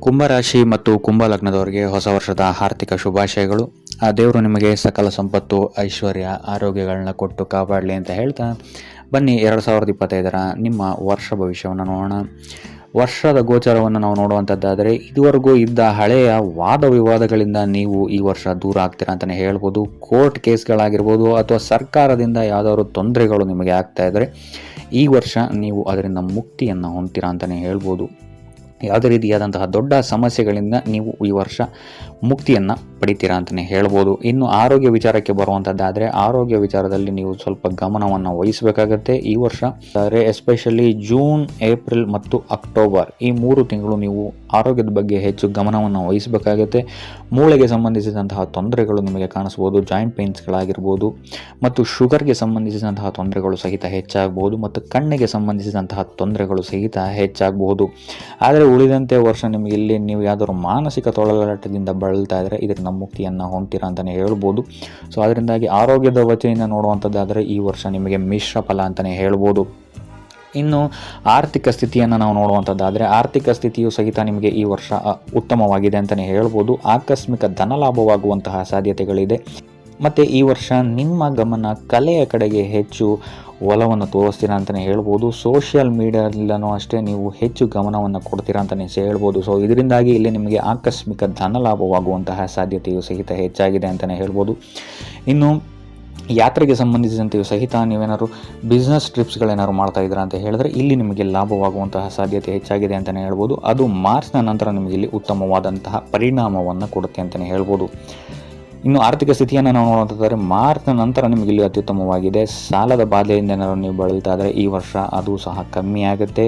ಕುಂಭರಾಶಿ ಮತ್ತು ಕುಂಭ ಲಗ್ನದವರಿಗೆ ಹೊಸ ವರ್ಷದ ಆರ್ಥಿಕ ಶುಭಾಶಯಗಳು. ಆ ದೇವರು ನಿಮಗೆ ಸಕಲ ಸಂಪತ್ತು, ಐಶ್ವರ್ಯ, ಆರೋಗ್ಯಗಳನ್ನ ಕೊಟ್ಟು ಕಾಪಾಡಲಿ ಅಂತ ಹೇಳ್ತಾ ಬನ್ನಿ 2025ರ ನಿಮ್ಮ ವರ್ಷ ಭವಿಷ್ಯವನ್ನು ನೋಡೋಣ. ವರ್ಷದ ಗೋಚರವನ್ನು ನಾವು ನೋಡುವಂಥದ್ದಾದರೆ ಇದುವರೆಗೂ ಇದ್ದ ಹಳೆಯ ವಾದ ವಿವಾದಗಳಿಂದ ನೀವು ಈ ವರ್ಷ ದೂರ ಆಗ್ತೀರಾ ಅಂತಲೇ ಹೇಳ್ಬೋದು. ಕೋರ್ಟ್ ಕೇಸ್ಗಳಾಗಿರ್ಬೋದು ಅಥವಾ ಸರ್ಕಾರದಿಂದ ಯಾವುದಾದ್ರು ತೊಂದರೆಗಳು ನಿಮಗೆ ಆಗ್ತಾ ಇದ್ದರೆ ಈ ವರ್ಷ ನೀವು ಅದರಿಂದ ಮುಕ್ತಿಯನ್ನು ಹೊಂದ್ತೀರಾ ಅಂತಲೇ ಹೇಳ್ಬೋದು. ಯಾವುದೇ ರೀತಿಯಾದಂತಹ ದೊಡ್ಡ ಸಮಸ್ಯೆಗಳಿಂದ ನೀವು ಈ ವರ್ಷ ಮುಕ್ತಿಯನ್ನು ಪಡಿತೀರಾ ಅಂತಲೇ ಹೇಳ್ಬೋದು. ಇನ್ನು ಆರೋಗ್ಯ ವಿಚಾರಕ್ಕೆ ಬರುವಂಥದ್ದಾದರೆ ಆರೋಗ್ಯ ವಿಚಾರದಲ್ಲಿ ನೀವು ಸ್ವಲ್ಪ ಗಮನವನ್ನು ವಹಿಸಬೇಕಾಗತ್ತೆ ಈ ವರ್ಷ. ಆದರೆ ಎಸ್ಪೆಷಲಿ ಜೂನ್, ಏಪ್ರಿಲ್ ಮತ್ತು ಅಕ್ಟೋಬರ್ ಈ 3 ತಿಂಗಳು ನೀವು ಆರೋಗ್ಯದ ಬಗ್ಗೆ ಹೆಚ್ಚು ಗಮನವನ್ನು ವಹಿಸಬೇಕಾಗತ್ತೆ. ಮೂಳೆಗೆ ಸಂಬಂಧಿಸಿದಂತಹ ತೊಂದರೆಗಳು ನಿಮಗೆ ಕಾಣಿಸ್ಬೋದು, ಜಾಯಿಂಟ್ ಪೇನ್ಸ್ಗಳಾಗಿರ್ಬೋದು ಮತ್ತು ಶುಗರ್ಗೆ ಸಂಬಂಧಿಸಿದಂತಹ ತೊಂದರೆಗಳು ಸಹಿತ ಹೆಚ್ಚಾಗಬಹುದು ಮತ್ತು ಕಣ್ಣಿಗೆ ಸಂಬಂಧಿಸಿದಂತಹ ತೊಂದರೆಗಳು ಸಹಿತ ಹೆಚ್ಚಾಗಬಹುದು. ಆದರೆ ಉಳಿದಂತೆ ವರ್ಷ ನಿಮಗೆ ಇಲ್ಲಿ ನೀವು ಯಾವುದಾದ್ರು ಮಾನಸಿಕ ತೊಳಲಾಟದಿಂದ ಬಳಲ್ತಾ ಇದ್ದರೆ ಇದರಿಂದ ಮುಕ್ತಿಯನ್ನು ಹೊಂದ್ತೀರಾ ಅಂತಲೇ ಹೇಳ್ಬೋದು. ಸೊ ಅದರಿಂದಾಗಿ ಆರೋಗ್ಯದ ವತಿಯಿಂದ ನೋಡುವಂಥದ್ದಾದರೆ ಈ ವರ್ಷ ನಿಮಗೆ ಮಿಶ್ರ ಫಲ ಅಂತಲೇ ಹೇಳ್ಬೋದು. ಇನ್ನು ಆರ್ಥಿಕ ಸ್ಥಿತಿಯನ್ನು ನಾವು ನೋಡುವಂಥದ್ದಾದರೆ ಆರ್ಥಿಕ ಸ್ಥಿತಿಯು ಸಹಿತ ನಿಮಗೆ ಈ ವರ್ಷ ಉತ್ತಮವಾಗಿದೆ ಅಂತಲೇ ಹೇಳ್ಬೋದು. ಆಕಸ್ಮಿಕ ಧನಲಾಭವಾಗುವಂತಹ ಸಾಧ್ಯತೆಗಳಿದೆ ಮತ್ತು ಈ ವರ್ಷ ನಿಮ್ಮ ಗಮನ ಕಲೆಯ ಕಡೆಗೆ ಹೆಚ್ಚು ಒಲವನ್ನು ತೋರಿಸ್ತೀರಾ ಅಂತಲೇ ಹೇಳ್ಬೋದು. ಸೋಷಿಯಲ್ ಮೀಡಿಯಾದಲ್ಲೂ ಅಷ್ಟೇ ನೀವು ಹೆಚ್ಚು ಗಮನವನ್ನು ಕೊಡ್ತೀರಾ ಅಂತಲೇ ಹೇಳ್ಬೋದು. ಸೊ ಇದರಿಂದಾಗಿ ಇಲ್ಲಿ ನಿಮಗೆ ಆಕಸ್ಮಿಕ ಧನಲಾಭವಾಗುವಂತಹ ಸಾಧ್ಯತೆಯು ಸಹಿತ ಹೆಚ್ಚಾಗಿದೆ ಅಂತಲೇ ಹೇಳ್ಬೋದು. ಇನ್ನು ಯಾತ್ರೆಗೆ ಸಂಬಂಧಿಸಿದಂತೆಯೂ ಸಹಿತ ನೀವೇನಾದ್ರು ಬಿಸ್ನೆಸ್ ಟ್ರಿಪ್ಸ್ಗಳೇನಾದ್ರು ಮಾಡ್ತಾ ಇದ್ದೀರಾ ಅಂತ ಹೇಳಿದ್ರೆ ಇಲ್ಲಿ ನಿಮಗೆ ಲಾಭವಾಗುವಂತಹ ಸಾಧ್ಯತೆ ಹೆಚ್ಚಾಗಿದೆ ಅಂತಲೇ ಹೇಳ್ಬೋದು. ಅದು ಮಾರ್ಚ್ನ ನಂತರ ನಿಮಗೆ ಇಲ್ಲಿ ಉತ್ತಮವಾದಂತಹ ಪರಿಣಾಮವನ್ನು ಕೊಡುತ್ತೆ ಅಂತಲೇ ಹೇಳ್ಬೋದು. ಇನ್ನು ಆರ್ಥಿಕ ಸ್ಥಿತಿಯನ್ನು ನಾವು ನೋಡುವಂಥದ್ದಾದರೆ ಮಾರ್ಚ್ನ ನಂತರ ನಿಮಗೆ ಇಲ್ಲಿ ಅತ್ಯುತ್ತಮವಾಗಿದೆ. ಸಾಲದ ಬಾಧೆಯಿಂದ ಏನಾದ್ರು ನೀವು ಬಳಲ್ತಾ ಇದ್ದರೆ ಈ ವರ್ಷ ಅದು ಸಹ ಕಮ್ಮಿ ಆಗುತ್ತೆ.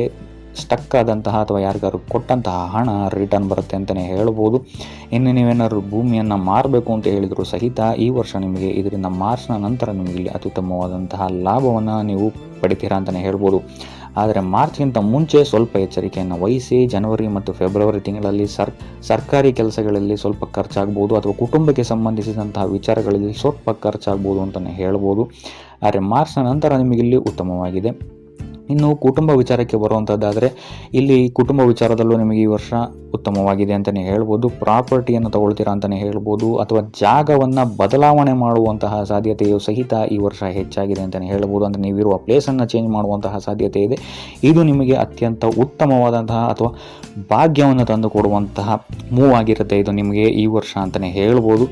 ಸ್ಟಕ್ ಆದಂತಹ ಅಥವಾ ಯಾರಿಗಾದ್ರು ಕೊಟ್ಟಂತಹ ಹಣ ರಿಟರ್ನ್ ಬರುತ್ತೆ ಅಂತಲೇ ಹೇಳ್ಬೋದು. ಇನ್ನು ನೀವೇನಾದ್ರು ಭೂಮಿಯನ್ನು ಮಾರಬೇಕು ಅಂತ ಹೇಳಿದರೂ ಸಹಿತ ಈ ವರ್ಷ ನಿಮಗೆ ಇದರಿಂದ ಮಾರ್ಚ್ನ ನಂತರ ನಿಮಗೆ ಇಲ್ಲಿ ಅತ್ಯುತ್ತಮವಾದಂತಹ ಲಾಭವನ್ನು ನೀವು ಪಡಿತೀರಾ ಅಂತಲೇ ಹೇಳ್ಬೋದು. ಆದರೆ ಮಾರ್ಚ್ಗಿಂತ ಮುಂಚೆ ಸ್ವಲ್ಪ ಎಚ್ಚರಿಕೆಯನ್ನು ವಹಿಸಿ. ಜನವರಿ ಮತ್ತು ಫೆಬ್ರವರಿ ತಿಂಗಳಲ್ಲಿ ಸರ್ಕಾರಿ ಕೆಲಸಗಳಲ್ಲಿ ಸ್ವಲ್ಪ ಖರ್ಚಾಗ್ಬೋದು ಅಥವಾ ಕುಟುಂಬಕ್ಕೆ ಸಂಬಂಧಿಸಿದಂತಹ ವಿಚಾರಗಳಲ್ಲಿ ಸ್ವಲ್ಪ ಖರ್ಚಾಗ್ಬೋದು ಅಂತಲೇ ಹೇಳ್ಬೋದು. ಆದರೆ ಮಾರ್ಚ್ನ ನಂತರ ನಿಮಗಿಲ್ಲಿ ಉತ್ತಮವಾಗಿದೆ. ಇನ್ನು ಕುಟುಂಬ ವಿಚಾರಕ್ಕೆ ಬರುವಂಥದ್ದಾದರೆ ಇಲ್ಲಿ ಕುಟುಂಬ ವಿಚಾರದಲ್ಲೂ ನಿಮಗೆ ಈ ವರ್ಷ ಉತ್ತಮವಾಗಿದೆ ಅಂತಲೇ ಹೇಳ್ಬೋದು. ಪ್ರಾಪರ್ಟಿಯನ್ನು ತಗೊಳ್ತೀರಾ ಅಂತಲೇ ಹೇಳ್ಬೋದು ಅಥವಾ ಜಾಗವನ್ನು ಬದಲಾವಣೆ ಮಾಡುವಂತಹ ಸಾಧ್ಯತೆಯು ಸಹಿತ ಈ ವರ್ಷ ಹೆಚ್ಚಾಗಿದೆ ಅಂತಲೇ ಹೇಳ್ಬೋದು. ಅಂದರೆ ನೀವಿರುವ ಪ್ಲೇಸನ್ನು ಚೇಂಜ್ ಮಾಡುವಂತಹ ಸಾಧ್ಯತೆ ಇದೆ. ಇದು ನಿಮಗೆ ಅತ್ಯಂತ ಉತ್ತಮವಾದಂತಹ ಅಥವಾ ಭಾಗ್ಯವನ್ನು ತಂದು ಕೊಡುವಂತಹ ಮೂವ್ ಆಗಿರುತ್ತೆ ಇದು ನಿಮಗೆ ಈ ವರ್ಷ ಅಂತಲೇ ಹೇಳ್ಬೋದು.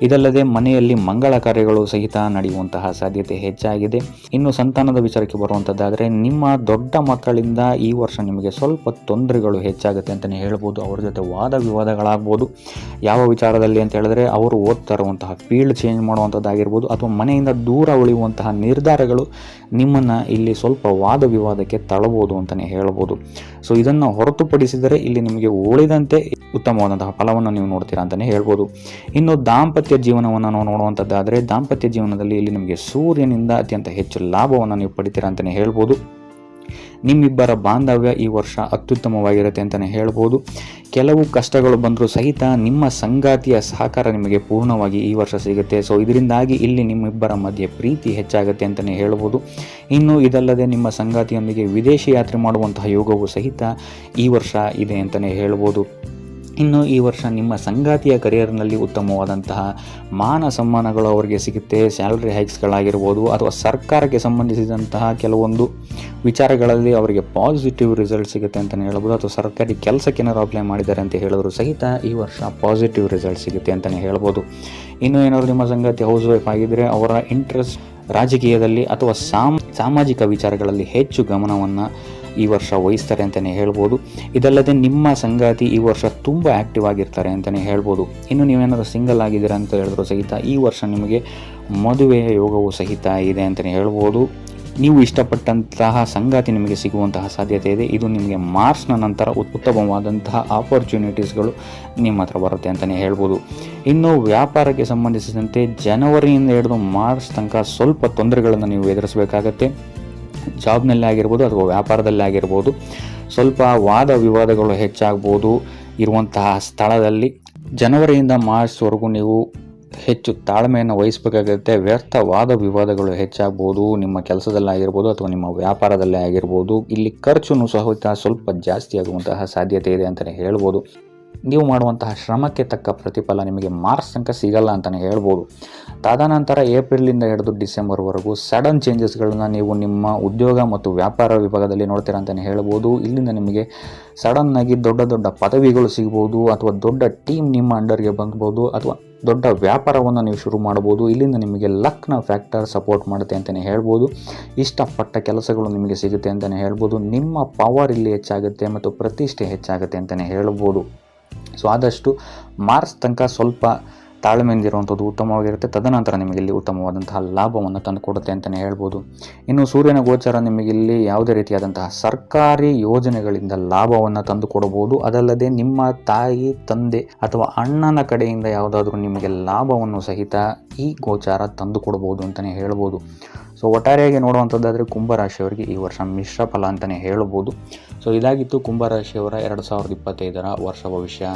ಇದಲ್ಲದೆ ಮನೆಯಲ್ಲಿ ಮಂಗಳ ಕಾರ್ಯಗಳು ಸಹಿತ ನಡೆಯುವಂತಹ ಸಾಧ್ಯತೆ ಹೆಚ್ಚಾಗಿದೆ. ಇನ್ನು ಸಂತಾನದ ವಿಚಾರಕ್ಕೆ ಬರುವಂಥದ್ದಾದರೆ ನಿಮ್ಮ ದೊಡ್ಡ ಮಕ್ಕಳಿಂದ ಈ ವರ್ಷ ನಿಮಗೆ ಸ್ವಲ್ಪ ತೊಂದರೆಗಳು ಹೆಚ್ಚಾಗುತ್ತೆ ಅಂತಲೇ ಹೇಳ್ಬೋದು. ಅವ್ರ ಜೊತೆ ವಾದ ವಿವಾದಗಳಾಗ್ಬೋದು. ಯಾವ ವಿಚಾರದಲ್ಲಿ ಅಂತ ಹೇಳಿದ್ರೆ ಅವರು ಓದ್ತಾ ಇರುವಂತಹ ಫೀಲ್ಡ್ ಚೇಂಜ್ ಮಾಡುವಂಥದ್ದಾಗಿರ್ಬೋದು ಅಥವಾ ಮನೆಯಿಂದ ದೂರ ಉಳಿಯುವಂತಹ ನಿರ್ಧಾರಗಳು ನಿಮ್ಮನ್ನು ಇಲ್ಲಿ ಸ್ವಲ್ಪ ವಾದ ವಿವಾದಕ್ಕೆ ತಳ್ಳಬಹುದು ಅಂತಲೇ ಹೇಳ್ಬೋದು. ಸೊ ಇದನ್ನು ಹೊರತುಪಡಿಸಿದರೆ ಇಲ್ಲಿ ನಿಮಗೆ ಉಳಿದಂತೆ ಉತ್ತಮವಾದಂತಹ ಫಲವನ್ನು ನೀವು ನೋಡ್ತೀರಾ ಅಂತಲೇ ಹೇಳ್ಬೋದು. ಇನ್ನು ದಾಂಪತ್ಯ ಜೀವನವನ್ನು ನಾವು ನೋಡುವಂಥದ್ದಾದರೆ ದಾಂಪತ್ಯ ಜೀವನದಲ್ಲಿ ಇಲ್ಲಿ ನಿಮಗೆ ಸೂರ್ಯನಿಂದ ಅತ್ಯಂತ ಹೆಚ್ಚು ಲಾಭವನ್ನು ನೀವು ಪಡಿತೀರಾ ಅಂತಲೇ ಹೇಳ್ಬೋದು. ನಿಮ್ಮಿಬ್ಬರ ಬಾಂಧವ್ಯ ಈ ವರ್ಷ ಅತ್ಯುತ್ತಮವಾಗಿರುತ್ತೆ ಅಂತಲೇ ಹೇಳ್ಬೋದು. ಕೆಲವು ಕಷ್ಟಗಳು ಬಂದರೂ ಸಹಿತ ನಿಮ್ಮ ಸಂಗಾತಿಯ ಸಹಕಾರ ನಿಮಗೆ ಪೂರ್ಣವಾಗಿ ಈ ವರ್ಷ ಸಿಗುತ್ತೆ. ಸೊ ಇದರಿಂದಾಗಿ ಇಲ್ಲಿ ನಿಮ್ಮಿಬ್ಬರ ಮಧ್ಯೆ ಪ್ರೀತಿ ಹೆಚ್ಚಾಗುತ್ತೆ ಅಂತಲೇ ಹೇಳ್ಬೋದು. ಇನ್ನು ಇದಲ್ಲದೆ ನಿಮ್ಮ ಸಂಗಾತಿಯೊಂದಿಗೆ ವಿದೇಶಿ ಯಾತ್ರೆ ಮಾಡುವಂತಹ ಯೋಗವು ಸಹಿತ ಈ ವರ್ಷ ಇದೆ ಅಂತಲೇ ಹೇಳ್ಬೋದು. ಇನ್ನು ಈ ವರ್ಷ ನಿಮ್ಮ ಸಂಗಾತಿಯ ಕರಿಯರ್ನಲ್ಲಿ ಉತ್ತಮವಾದಂತಹ ಮಾನ ಸಮ್ಮಾನಗಳು ಅವರಿಗೆ ಸಿಗುತ್ತೆ. ಸ್ಯಾಲರಿ ಹೈಕ್ಸ್ಗಳಾಗಿರ್ಬೋದು ಅಥವಾ ಸರ್ಕಾರಕ್ಕೆ ಸಂಬಂಧಿಸಿದಂತಹ ಕೆಲವೊಂದು ವಿಚಾರಗಳಲ್ಲಿ ಅವರಿಗೆ ಪಾಸಿಟಿವ್ ರಿಸಲ್ಟ್ ಸಿಗುತ್ತೆ ಅಂತಲೇ ಹೇಳ್ಬೋದು. ಅಥವಾ ಸರ್ಕಾರಿ ಕೆಲಸಕ್ಕೆ ಏನಾದ್ರು ಅಪ್ಲೈ ಮಾಡಿದ್ದಾರೆ ಅಂತ ಹೇಳಿದ್ರು ಸಹಿತ ಈ ವರ್ಷ ಪಾಸಿಟಿವ್ ರಿಸಲ್ಟ್ ಸಿಗುತ್ತೆ ಅಂತಲೇ ಹೇಳ್ಬೋದು. ಇನ್ನು ಏನಾದ್ರು ನಿಮ್ಮ ಸಂಗಾತಿ ಹೌಸ್ ವೈಫ್ ಆಗಿದ್ದರೆ ಅವರ ಇಂಟ್ರೆಸ್ಟ್ ರಾಜಕೀಯದಲ್ಲಿ ಅಥವಾ ಸಾಮಾಜಿಕ ವಿಚಾರಗಳಲ್ಲಿ ಹೆಚ್ಚು ಗಮನವನ್ನು ಈ ವರ್ಷ ವಹಿಸ್ತಾರೆ ಅಂತಲೇ ಹೇಳ್ಬೋದು. ಇದಲ್ಲದೆ ನಿಮ್ಮ ಸಂಗಾತಿ ಈ ವರ್ಷ ತುಂಬ ಆ್ಯಕ್ಟಿವ್ ಆಗಿರ್ತಾರೆ ಅಂತಲೇ ಹೇಳ್ಬೋದು. ಇನ್ನು ನೀವೇನಾದರೂ ಸಿಂಗಲ್ ಆಗಿದ್ದೀರಾ ಅಂತ ಹೇಳಿದ್ರು ಸಹಿತ ಈ ವರ್ಷ ನಿಮಗೆ ಮದುವೆಯ ಯೋಗವು ಸಹಿತ ಇದೆ ಅಂತಲೇ ಹೇಳ್ಬೋದು. ನೀವು ಇಷ್ಟಪಟ್ಟಂತಹ ಸಂಗಾತಿ ನಿಮಗೆ ಸಿಗುವಂತಹ ಸಾಧ್ಯತೆ ಇದೆ. ಇದು ನಿಮಗೆ ಮಾರ್ಚ್ನ ನಂತರ ಉತ್ತಮವಾದಂತಹ ಆಪರ್ಚುನಿಟೀಸ್ಗಳು ನಿಮ್ಮ ಹತ್ರ ಬರುತ್ತೆ ಅಂತಲೇ ಹೇಳ್ಬೋದು. ಇನ್ನು ವ್ಯಾಪಾರಕ್ಕೆ ಸಂಬಂಧಿಸಿದಂತೆ ಜನವರಿಯಿಂದ ಹಿಡಿದು ಮಾರ್ಚ್ ತನಕ ಸ್ವಲ್ಪ ತೊಂದರೆಗಳನ್ನು ನೀವು ಎದುರಿಸಬೇಕಾಗತ್ತೆ. ಜಾಬ್ನಲ್ಲಿ ಆಗಿರ್ಬೋದು ಅಥವಾ ವ್ಯಾಪಾರದಲ್ಲಿ ಆಗಿರ್ಬೋದು ಸ್ವಲ್ಪ ವಾದ ವಿವಾದಗಳು ಹೆಚ್ಚಾಗ್ಬೋದು ಇರುವಂತಹ ಸ್ಥಳದಲ್ಲಿ. ಜನವರಿಯಿಂದ ಮಾರ್ಚ್ವರೆಗೂ ನೀವು ಹೆಚ್ಚು ತಾಳ್ಮೆಯನ್ನು ವಹಿಸಬೇಕಾಗುತ್ತೆ. ವ್ಯರ್ಥ ವಾದ ವಿವಾದಗಳು ಹೆಚ್ಚಾಗ್ಬೋದು ನಿಮ್ಮ ಕೆಲಸದಲ್ಲಾಗಿರ್ಬೋದು ಅಥವಾ ನಿಮ್ಮ ವ್ಯಾಪಾರದಲ್ಲೇ ಆಗಿರ್ಬೋದು. ಇಲ್ಲಿ ಖರ್ಚು ಸಹಿತ ಸ್ವಲ್ಪ ಜಾಸ್ತಿ ಆಗುವಂತಹ ಸಾಧ್ಯತೆ ಇದೆ ಅಂತಲೇ ಹೇಳ್ಬೋದು. ನೀವು ಮಾಡುವಂತಹ ಶ್ರಮಕ್ಕೆ ತಕ್ಕ ಪ್ರತಿಫಲ ನಿಮಗೆ ಮಾರ್ಚ್ ತನಕ ಸಿಗಲ್ಲ ಅಂತಲೇ ಹೇಳ್ಬೋದು. ತದನಂತರ ಏಪ್ರಿಲಿಂದ ಹಿಡಿದು ಡಿಸೆಂಬರ್ವರೆಗೂ ಸಡನ್ ಚೇಂಜಸ್ಗಳನ್ನ ನೀವು ನಿಮ್ಮ ಉದ್ಯೋಗ ಮತ್ತು ವ್ಯಾಪಾರ ವಿಭಾಗದಲ್ಲಿ ನೋಡ್ತೀರಾ ಅಂತಲೇ ಹೇಳ್ಬೋದು. ಇಲ್ಲಿಂದ ನಿಮಗೆ ಸಡನ್ನಾಗಿ ದೊಡ್ಡ ದೊಡ್ಡ ಪದವಿಗಳು ಸಿಗ್ಬೋದು, ಅಥವಾ ದೊಡ್ಡ ಟೀಮ್ ನಿಮ್ಮ ಅಂಡರ್ಗೆ ಬಂದ್ಬೋದು, ಅಥವಾ ದೊಡ್ಡ ವ್ಯಾಪಾರವನ್ನು ನೀವು ಶುರು ಮಾಡ್ಬೋದು. ಇಲ್ಲಿಂದ ನಿಮಗೆ ಲಕ್ನ ಫ್ಯಾಕ್ಟರ್ ಸಪೋರ್ಟ್ ಮಾಡುತ್ತೆ ಅಂತಲೇ ಹೇಳ್ಬೋದು. ಇಷ್ಟಪಟ್ಟ ಕೆಲಸಗಳು ನಿಮಗೆ ಸಿಗುತ್ತೆ ಅಂತಲೇ ಹೇಳ್ಬೋದು. ನಿಮ್ಮ ಪವರ್ ಇಲ್ಲಿ ಹೆಚ್ಚಾಗುತ್ತೆ ಮತ್ತು ಪ್ರತಿಷ್ಠೆ ಹೆಚ್ಚಾಗುತ್ತೆ ಅಂತಲೇ ಹೇಳ್ಬೋದು. ಸೊ ಆದಷ್ಟು ಮಾರ್ಚ್ ತನಕ ಸ್ವಲ್ಪ ತಾಳ್ಮೆಯಿಂದಿರುವಂಥದ್ದು ಉತ್ತಮವಾಗಿರುತ್ತೆ. ತದನಂತರ ನಿಮಗೆ ಇಲ್ಲಿ ಉತ್ತಮವಾದಂತಹ ಲಾಭವನ್ನು ತಂದುಕೊಡುತ್ತೆ ಅಂತಲೇ ಹೇಳ್ಬೋದು. ಇನ್ನು ಸೂರ್ಯನ ಗೋಚರ ನಿಮಗಿಲ್ಲಿ ಯಾವುದೇ ರೀತಿಯಾದಂತಹ ಸರ್ಕಾರಿ ಯೋಜನೆಗಳಿಂದ ಲಾಭವನ್ನು ತಂದುಕೊಡಬಹುದು. ಅದಲ್ಲದೆ ನಿಮ್ಮ ತಾಯಿ, ತಂದೆ ಅಥವಾ ಅಣ್ಣನ ಕಡೆಯಿಂದ ಯಾವುದಾದ್ರೂ ನಿಮಗೆ ಲಾಭವನ್ನು ಸಹಿತ ಈ ಗೋಚಾರ ತಂದುಕೊಡಬಹುದು ಅಂತಲೇ ಹೇಳ್ಬೋದು. ಸೊ ಒಟ್ಟಾರೆಯಾಗಿ ನೋಡುವಂಥದ್ದಾದರೆ ಕುಂಭರಾಶಿಯವರಿಗೆ ಈ ವರ್ಷ ಮಿಶ್ರ ಫಲ ಅಂತಲೇ ಹೇಳ್ಬೋದು. ಸೊ ಇದಾಗಿತ್ತು ಕುಂಭರಾಶಿಯವರ 2025 ವರ್ಷ ಭವಿಷ್ಯ.